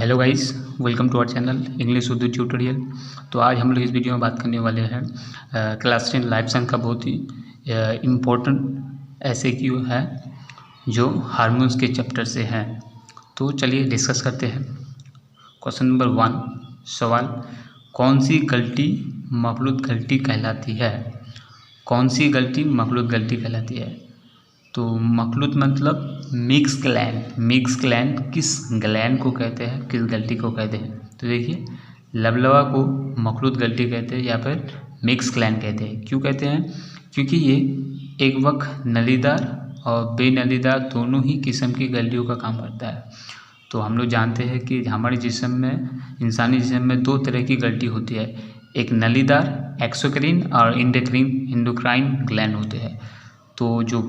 Hello guys, welcome to our channel English Urdu tutorial. तो आज हम लोग इस वीडियो में बात करने वाले हैं क्लास 10 लाइफ साइंस का बहुत ही इम्पोर्टेंट एमसीक्यू है जो हार्मोन्स के चैप्टर से हैं। तो चलिए डिस्कस करते हैं। क्वेश्चन नंबर 1 सवाल, कौन सी गलती मखलूत गलती कहलाती है? कौन सी गलती मखलूत गलती कहलाती है? तो मखलूत मतलब मिक्स ग्लैंड। मिक्स ग्लैंड किस ग्लैंड को कहते हैं, किस गलती को कहते हैं? तो देखिए, लबलबा को मखलूत गलती कहते हैं या फिर मिक्स ग्लैंड कहते हैं। क्यों कहते हैं? क्योंकि ये एक वक्त नलीदार और बेनलीदार दोनों ही किस्म की गलतियों का काम करता है। तो हम लोग जानते हैं कि हमारे जिस्म में, इंसानी जिस्म में दो तरह की गलती होती है। एक नलीदार एक्सोक्राइन और इंडोक्राइन ग्लैंड होते हैं। तो जो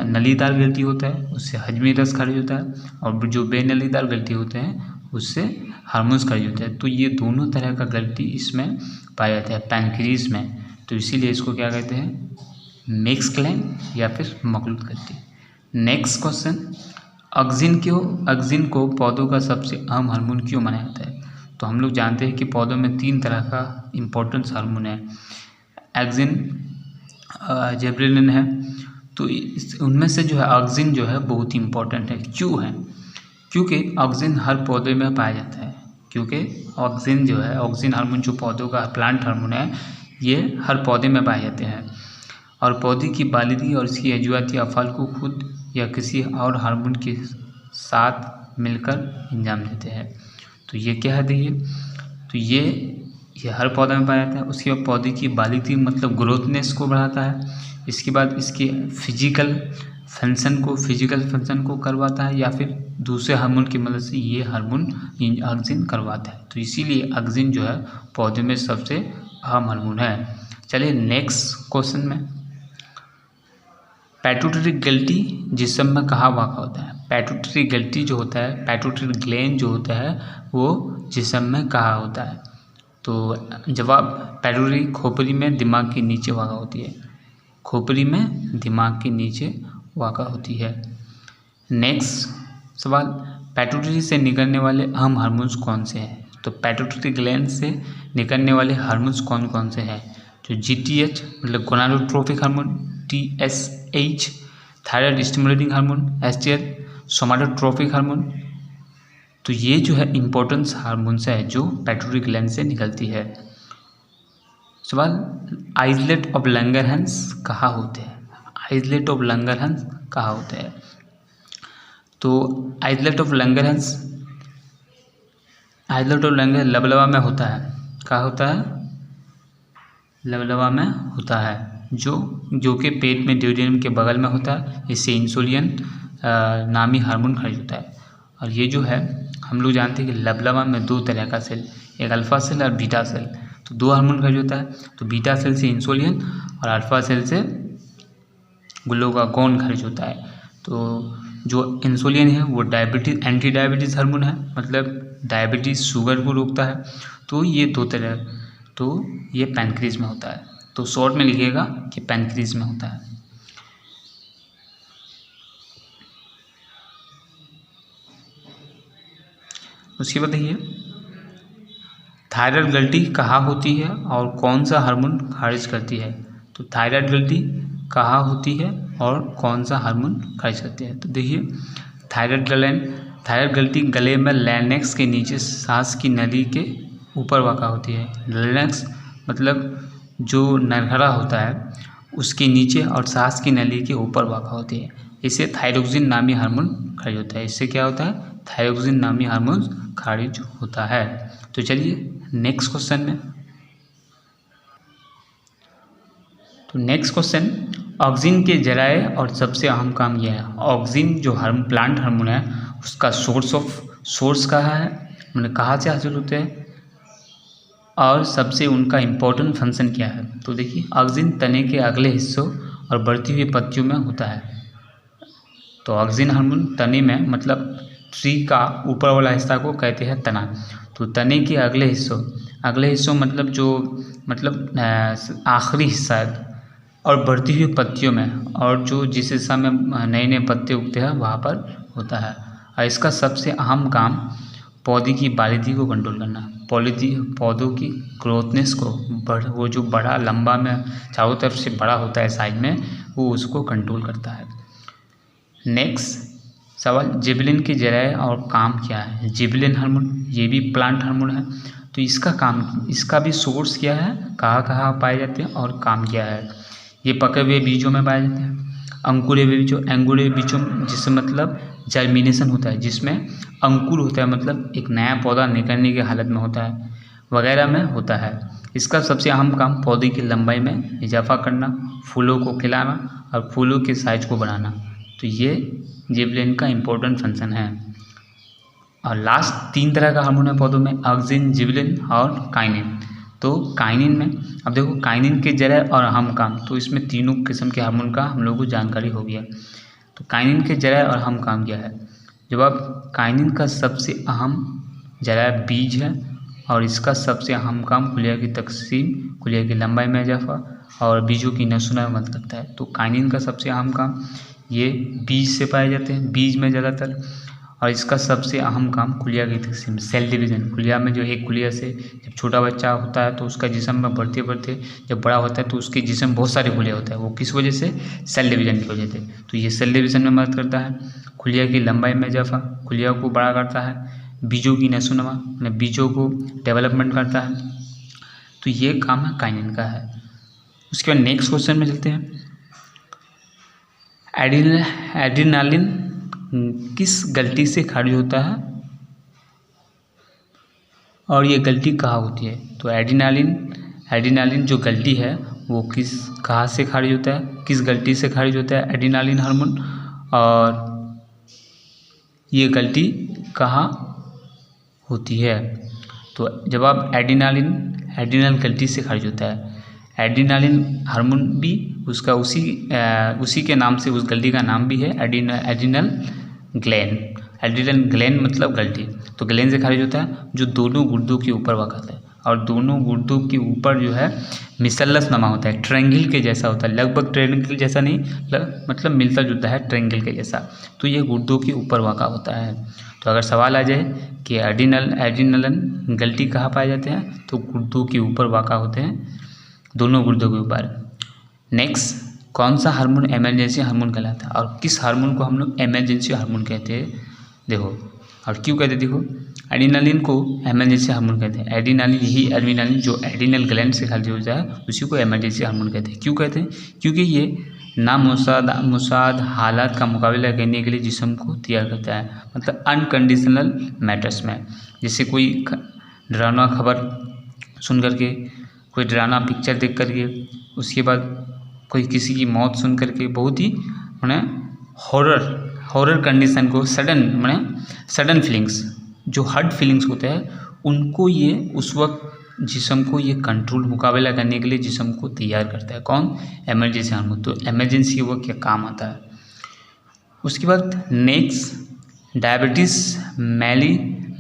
नलीदार ग्रंथि होता है उससे हजमी रस खारिज होता है और जो बेनलीदार ग्रंथि होते हैं उससे हार्मोन्स खारिज होते हैं। तो ये दोनों तरह का ग्रंथि इसमें पाया जाता है पैनक्रियाज में। तो इसीलिए इसको क्या कहते हैं, मिक्स ग्लैंड या फिर मखलूत ग्रंथि। नेक्स्ट क्वेश्चन, ऑक्सिन को पौधों का सबसे अहम हार्मोन क्यों माना जाता है? तो हम लोग जानते हैं कि पौधों में 3 तरह का इम्पोर्टेंस हार्मोन है। ऑक्सिन, जिबरेलिन है। तो उनमें से जो है ऑक्सिन जो है बहुत ही इम्पोर्टेंट है। क्यों है? क्योंकि ऑक्सिन हर पौधे में पाया जाता है। क्योंकि ऑक्सिन जो है, ऑक्सिन हार्मोन जो पौधों का प्लांट हार्मोन है, ये हर पौधे में पाए जाते हैं और पौधे की बालिगी और इसकी अजूयाती अफ़ाल को खुद या किसी और हार्मोन के साथ मिलकर अंजाम देते हैं। तो ये क्या है? देखिए, तो ये हर पौधे में पाया जाता है। उसके बाद पौधे की बालिगी मतलब ग्रोथनेस को बढ़ाता है। इसके बाद इसके फिजिकल फंक्शन को करवाता है या फिर दूसरे हार्मोन की मदद से ये हार्मोन ऑक्सिन करवाता है। तो इसीलिए ऑक्सिन जो है पौधे में सबसे अहम हार्मोन है। चलिए नेक्स्ट क्वेश्चन में, पैट्यूटरी ग्लैंड जिस्म में कहाँ वाक़ा होता है? पैट्यूटरी ग्लैंड जो होता है, पैट्यूटरी ग्लैंड जो होता है वो जिस्म में कहाँ होता है? तो जवाब, पैट्यूटरी खोपड़ी में दिमाग के नीचे वाक़ा होती है। खोपड़ी में दिमाग के नीचे वाक़ा होती है। नेक्स्ट सवाल, पैट्यूटरी से निकलने वाले अहम हार्मोन्स कौन से हैं? तो पैट्यूटरी ग्लैंड से निकलने वाले हार्मोन्स कौन कौन से हैं? जो GTH मतलब gonadotropic hormone, TSH thyroid stimulating hormone, HCL somatotropic hormone. तो ये जो है इम्पोर्टेंस हार्मोन्स है जो पैट्यूटरी ग्लैंड से निकलती है। सवाल, आइसलेट ऑफ लैंगरहैंस कहाँ होते हैं? आइसलेट ऑफ लैंगरहैंस कहाँ होते हैं? तो आइसलेट ऑफ लैंगरहैंस लबलबा में होता है। कहाँ होता है? लबलबा में होता है, जो कि पेट में ड्यूडेनम के बगल में होता है। इससे इंसुलिन नामी हार्मोन खारिज होता है। और ये जो है हम लोग जानते हैं कि लबलबा में 2 तरह का सेल, एक अल्फा सेल और बीटा सेल। तो 2 हार्मोन खारिज होता है। तो बीटा सेल से इंसुलिन और अल्फा सेल से ग्लूकागॉन खारिज होता है। तो जो इंसुलिन है वो डायबिटीज एंटी डायबिटीज़ हार्मोन है, मतलब डायबिटीज़ शुगर को रोकता है। तो ये 2 तरह, तो ये पैनक्रियाज में होता है। तो शॉर्ट में लिखिएगा कि पैनक्रियाज में होता है। उसके बाद देखिए, थायराइड ग्लैंड कहाँ होती है और कौन सा हार्मोन खारिज करती है? तो थायराइड ग्लैंड कहाँ होती है और कौन सा हार्मोन खारिज करती है? तो देखिए, थायराइड ग्लैंड गले में लैरिंक्स के नीचे सांस की नली के ऊपर वाक़ा होती है। लैरिंक्स मतलब जो नरहरा होता है उसके नीचे और सांस की नली के ऊपर वाक़ा होती है। इससे थायरोक्सिन नामी हार्मोन खारिज होता है। इससे क्या होता है? थायरोक्सिन नामी हार्मोन खारिज होता है। तो चलिए नेक्स्ट क्वेश्चन में, तो नेक्स्ट क्वेश्चन, ऑक्सिन के जराए और सबसे अहम काम यह है। ऑक्सिन जो प्लांट हार्मोन है उसका सोर्स कहाँ है, मतलब कहाँ से हासिल होते हैं और सबसे उनका इम्पोर्टेंट फंक्शन क्या है? तो देखिए, ऑक्सिन तने के अगले हिस्सों और बढ़ती हुई पत्तियों में होता है। तो ऑक्सिन हार्मोन तने में, मतलब ट्री का ऊपर वाला हिस्सा को कहते हैं तना। तो तने के अगले हिस्सों मतलब आखिरी हिस्सा है और बढ़ती हुई पत्तियों में, और जो जिस हिस्सा में नए नए पत्ते उगते हैं वहाँ पर होता है। और इसका सबसे अहम काम पौधे की बारीकी को कंट्रोल करना, पौधों की ग्रोथनेस को वो जो बड़ा लंबा में चारों तरफ से बड़ा होता है साइड में, वो उसको कंट्रोल करता है। नेक्स्ट सवाल, जिबलिन की जरिए और काम क्या है? जिबलिन हार्मोन ये भी प्लांट हार्मोन है, तो इसका भी सोर्स क्या है, कहाँ कहाँ पाए जाते हैं और काम क्या है? ये पके हुए बीजों में पाए जाते हैं, अंकुरे बीजों जिससे मतलब जर्मिनेशन होता है, जिसमें अंकुर होता है, मतलब एक नया पौधा निकलने की हालत में होता है, वगैरह में होता है। इसका सबसे अहम काम पौधे की लंबाई में इजाफा करना, फूलों को खिलाना और फूलों के साइज को बढ़ाना। तो ये जिबलिन का इम्पोर्टेंट फंक्शन है। और लास्ट 3 तरह का हार्मोन है पौधों में, ऑक्सिन, जिबलिन और काइनिन। तो काइनिन में अब देखो, काइनिन के जरिए और अहम काम, तो इसमें तीनों किस्म के हार्मोन का हम लोग को जानकारी हो गया। तो काइनिन के जरिए और अहम काम क्या है? जवाब, काइनिन का सबसे अहम जरिया बीज है और इसका सबसे अहम काम खुलिया की तकसीम, खुलिया की लंबाई में इजाफा और बीजों की नसों में मदद करता है। तो काइनिन का सबसे अहम काम ये बीज से पाए जाते हैं, बीज में ज़्यादातर, और इसका सबसे अहम काम खुलिया की तकसीम, सेल डिवीज़न। खुलिया में जो एक खुलिया से जब छोटा बच्चा होता है तो उसका जिस्म में बढ़ते बढ़ते जब बड़ा होता है तो उसके जिस्म में बहुत सारे खुलिया होता है, वो किस वजह से? सेल डिवीज़न की वजह से। तो ये सेल डिवीज़न में मदद करता है, खुलिया की लंबाई में इजाफा, खुलिया को बड़ा करता है, बीजों की नशोनुमा मतलब बीजों को डेवलपमेंट करता है। तो ये काम है काइनिन का है। उसके बाद नेक्स्ट क्वेश्चन में चलते हैं। एड्रेनालिन किस गलती से खारिज होता है और ये गलती कहाँ होती है? तो एड्रेनालिन जो गलती है वो कहाँ से खारिज होता है, किस गलती से खारिज होता है एड्रेनालिन हार्मोन, और ये गलती कहाँ होती है? तो जवाब, एड्रेनल गलती से खारिज होता है। एड्रेनालिन हार्मोन भी उसका उसी के नाम से, उस गलती का नाम भी है एड्रेनल ग्लैंड मतलब गलती। तो ग्लैंड से खारिज होता है, जो दोनों गुर्दों के ऊपर वाक़ है और दोनों गुर्दों के ऊपर जो है मिसल्लस नमा होता है, ट्रायंगल के जैसा होता है, लगभग ट्रायंगल जैसा नहीं, मतलब मिलता जुलता है ट्रायंगल के जैसा। तो ये गुर्दों के ऊपर वाक़ होता है। तो अगर सवाल आ जाए कि एड्रेनलिन गलती कहाँ पाए जाते हैं, तो गुर्दों के ऊपर वाक़ होते हैं, दोनों गुर्दों के ऊपर। नेक्स्ट, कौन सा हार्मोन इमरजेंसी हार्मोन कहलाता है और किस हार्मोन को हम लोग इमरजेंसी हार्मोन कहते हैं? देखो, और क्यों कहते हैं? देखो, एड्रेनालिन को इमरजेंसी हार्मोन कहते हैं। एड्रेनालिन जो एड्रेनल ग्लैंड से खारिज हो जाए उसी को इमरजेंसी हार्मोन कहते हैं। क्यों कहते हैं? क्योंकि ये नामुसाद हालात का मुकाबला करने के लिए जिस्म को तैयार करता है, मतलब अनकंडीशनल मैटर्स में। जैसे कोई डरावना खबर सुन करके, कोई डरावना पिक्चर देख करके, उसके बाद कोई किसी की मौत सुन करके, बहुत ही मैंने हॉरर कंडीशन को सडन फीलिंग्स, जो हर्ट फीलिंग्स होते हैं, उनको ये उस वक्त जिस्म को ये कंट्रोल मुकाबला करने के लिए जिस्म को तैयार करता है। कौन? Emergency hormone. तो इमरजेंसी वो क्या काम आता है। उसके बाद नेक्स्ट, डायबिटीज़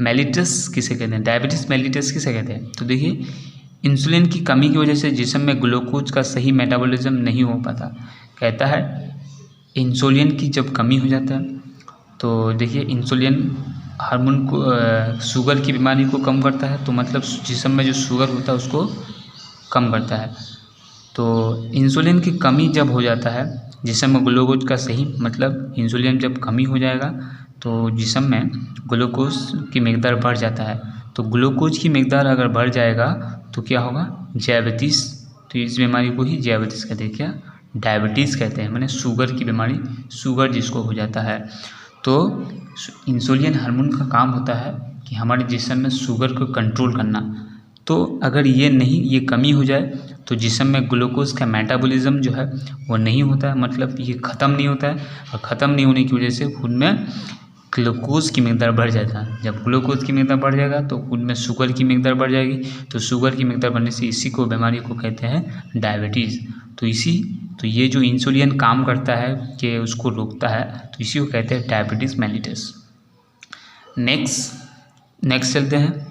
मेलिटस किसे कहते हैं? डायबिटीज़ मेलिटस किसे कहते हैं? तो देखिए, इंसुलिन की कमी की वजह से जिस्म में ग्लूकोज का सही मेटाबॉलिज्म नहीं हो पाता। कहता है इंसुलिन की जब कमी हो जाता है तो देखिए, इंसुलिन हार्मोन को शुगर की बीमारी को कम करता है, तो मतलब जिस्म में जो शुगर होता है उसको कम करता है। तो इंसुलिन की कमी जब हो जाता है, जिस्म में ग्लूकोज का सही मतलब इंसुलिन जब कमी हो जाएगा तो जिस्म में ग्लूकोज की मिकदार बढ़ जाता है। तो ग्लूकोज की मिकदार अगर बढ़ जाएगा तो क्या होगा? डायबिटीज़। तो इस बीमारी को ही डायबिटीज़ कहते हैं। क्या? डायबिटीज़ कहते हैं, माने शुगर की बीमारी, शुगर जिसको हो जाता है। तो इंसुलिन हार्मोन का काम होता है कि हमारे जिस्म में शुगर को कंट्रोल करना। तो अगर ये कमी हो जाए तो जिस्म में ग्लूकोज का मेटाबॉलिज्म जो है वो नहीं होता है, मतलब ये ख़त्म नहीं होता है, और ख़त्म नहीं होने की वजह से खून में ग्लूकोज की मिकदार बढ़ जाता है। जब ग्लूकोज की मिकदार बढ़ जाएगा तो खून में शुगर की मिकदार बढ़ जाएगी। तो शुगर की मिकदार बढ़ने से इसी को बीमारी को कहते हैं डायबिटीज़। तो ये जो इंसुलिन काम करता है कि उसको रोकता है, तो इसी को कहते हैं डायबिटीज़ मेलिटस। नेक्स्ट चलते हैं।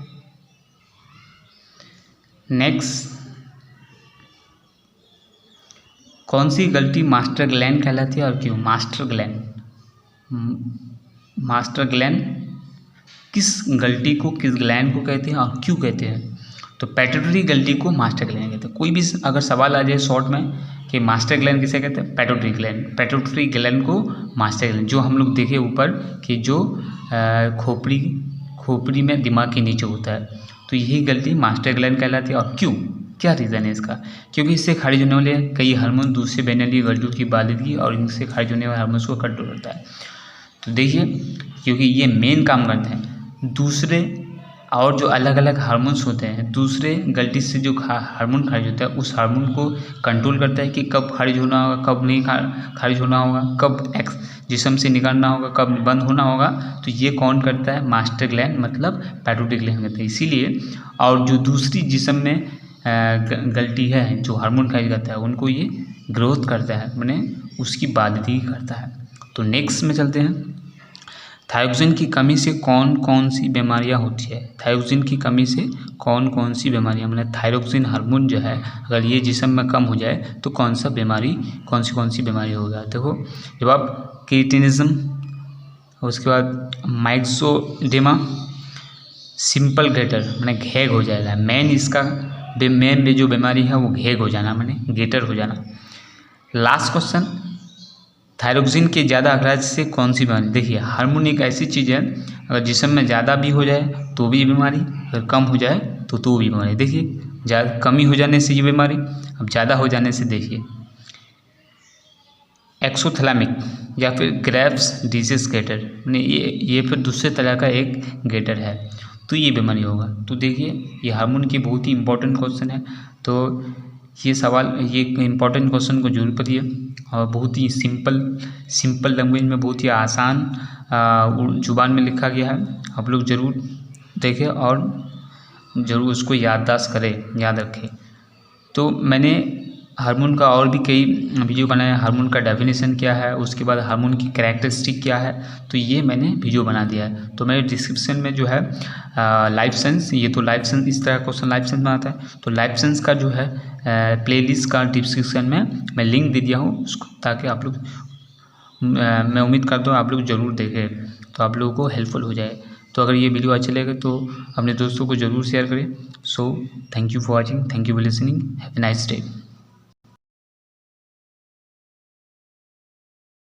नेक्स्ट, कौन सी गलती मास्टर ग्लैंड कहलाती है और क्यों? मास्टर ग्लैंड किस गलती को किस ग्लैंड को कहते हैं और क्यों कहते हैं? तो पैट्यूटरी ग्लैंड को मास्टर ग्लैंड कहते हैं। कोई भी अगर सवाल आ जाए शॉर्ट में कि मास्टर ग्लैंड किसे कहते हैं? पैट्यूटरी ग्लैंड। पैट्यूटरी ग्लैंड को मास्टर ग्लैंड, जो हम लोग देखे ऊपर कि जो खोपड़ी में दिमाग के नीचे होता है, तो यही गलती मास्टर ग्लैंड कहलाती है। और क्यों, क्या रीज़न है इसका? क्योंकि इससे खारिज होने वाले कई हार्मोन दूसरे बहने वाली ग्लैंडों की बालिदगी और इनसे खारिज होने वाले हार्मोन्स को कंट्रोल करता है। तो देखिए, क्योंकि ये मेन काम करते हैं। दूसरे और जो अलग अलग हार्मोन्स होते हैं, दूसरे गलती से जो हार्मोन खारिज होता है, उस हार्मोन को कंट्रोल करता है कि कब खारिज होना होगा, कब नहीं खारिज होना होगा, कब जिस्म से निकालना होगा, कब बंद होना होगा। तो ये कौन करता है? मास्टर ग्लैंड, मतलब पैट्यूटरी ग्लैंड करता है। इसीलिए और जो दूसरी जिस्म में गलती है, जो हार्मोन खारिज करता है, उनको ये ग्रोथ करता है, माने उसकी बाधित करता है। तो नेक्स्ट में चलते हैं। थायरोक्सिन की कमी से कौन कौन सी बीमारियां होती है? थायरोक्सिन की कमी से कौन कौन सी बीमारियां, मतलब थायरोक्सिन हार्मोन जो है अगर ये जिस्म में कम हो जाए तो कौन सी बीमारी होगा? देखो, जब आप क्रिटिनिज्म, उसके बाद माइक्सोडेमा, सिंपल गेटर माने घेग हो जाएगा। मेन जो बीमारी है वो घेग हो जाना, माने गेटर हो जाना। लास्ट क्वेश्चन, थायरोक्सिन के ज़्यादा अखराज से कौन सी बीमारी? देखिए, हार्मोन एक ऐसी चीज़ है, अगर जिस्म में ज़्यादा भी हो जाए तो भी बीमारी, अगर कम हो जाए तो भी बीमारी। देखिए, ज़्यादा कमी हो जाने से ये बीमारी, अब ज़्यादा हो जाने से देखिए एक्सोथैलेमिक या फिर ग्रेव्स डिजीज गेटर, यानी ये फिर दूसरे तरह का एक गेटर है, तो ये बीमारी होगा। तो देखिए, ये हार्मोन की बहुत ही इंपॉर्टेंट क्वेश्चन है। तो ये इंपॉर्टेंट क्वेश्चन को जरूर पढ़िए, और बहुत ही सिंपल लैंग्वेज में, बहुत ही आसान जुबान में लिखा गया है। आप लोग ज़रूर देखें और ज़रूर उसको याद रखें। तो मैंने हार्मोन का और भी कई वीडियो बनाया है। हार्मोन का डेफिनेशन क्या है, उसके बाद हार्मोन की कैरेक्टरिस्टिक क्या है, तो ये मैंने वीडियो बना दिया है। तो मेरे डिस्क्रिप्शन में जो है लाइफ साइंस, ये तो लाइफ साइंस, इस तरह क्वेश्चन लाइफ साइंस में आता है, तो लाइफ साइंस का जो है प्लेलिस्ट का डिस्क्रिप्शन में मैं लिंक दे दिया हूँ उसको, ताकि आप लोग, मैं उम्मीद करता हूँ आप लोग ज़रूर देखें, तो आप लोगों को हेल्पफुल हो जाए। तो अगर ये वीडियो अच्छा लगे तो अपने दोस्तों को ज़रूर शेयर करें। So thank you for watching, thank you for listening, have a nice day.